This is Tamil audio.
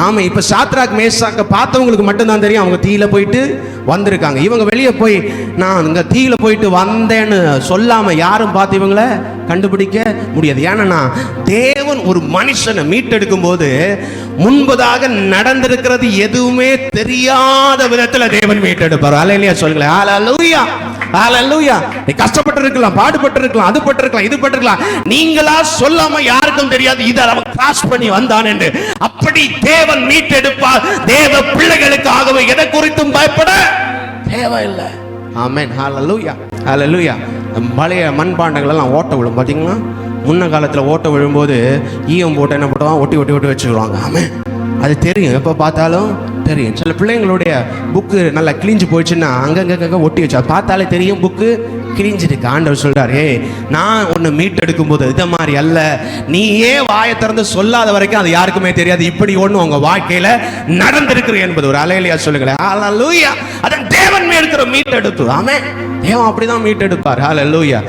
ஆமா, இப்ப சாத்ராக் மேஷாக்க பார்த்தவங்களுக்கு மட்டும்தான் தெரியும் அவங்க தீயில போயிட்டு வந்திருக்காங்க. இவங்க வெளியே போய் நான் இங்க தீயில போயிட்டு வந்தேன்னு சொல்லாம யாரும் பார்த்து இவங்கள கண்டுபிடிக்க முடியாது. ஏன்னா தேவன் ஒரு மனுஷனை மீட்டெடுக்கும் போது முன்பதாக நடந்திருக்கிறது எதுவுமே தெரியாத விதத்துல தேவன் மீட்டெடுப்பார். அல்லேலூயா சொல்லுங்களேன். ஹல்லேலூயா, ஹல்லேலூயா. நீ கஷ்டப்பட்டு இருக்கலாம், பாடுபட்டு இருக்கலாம், அது பட்டு இருக்கலாம், இது பட்டு இருக்கலாம், நீங்களா சொல்லாம யாருக்கும் தெரியாது இதை அவன் கிராஸ் பண்ணி வந்தான் என்று. அப்படி தேவன் மீட்டெடுப்பார். தேவ பிள்ளைகளுக்காகவே எதை குறித்தும் பயப்பட தேவையில்லை. ஆமென். ஹல்லேலூயா, ஹல்லேலூயா. பழைய மண்பாண்டங்கள் எல்லாம் ஓட்ட விழும் பார்த்தீங்களா? முன்ன காலத்தில் ஓட்ட விழும்போது ஈயம் போட்டு என்ன பண்ணுவாங்க, ஒட்டி ஒட்டி ஒட்டி வச்சுருவாங்க. ஆமாம், அது தெரியும், எப்போ பார்த்தாலும் தெரியும். சில பிள்ளைங்களுடைய புக்கு நல்லா கிழிஞ்சு போயிடுச்சுன்னா அங்கங்க ஒட்டி வச்சு பார்த்தாலே தெரியும் புக்கு கிழிஞ்சிருக்கு. ஆண்டவர் சொல்றாரு, ஏய் நான் ஒன்று மீட்டெடுக்கும் போது இதை மாதிரி அல்ல, நீ ஏன் வாயை திறந்து சொல்லாத வரைக்கும் அது யாருக்குமே தெரியாது. இப்படி ஒன்று உங்க வாழ்க்கையில நடந்திருக்கு என்பது ஒரு அல்லேலூயா சொல்லுங்களேன். ஹல்லேலூயா. அதான் தேவன் இருக்கிற மீட்டெடுப்பு. ஆமென். தேவன் அப்படிதான் மீட்டெடுப்பார். ஹல்லேலூயா.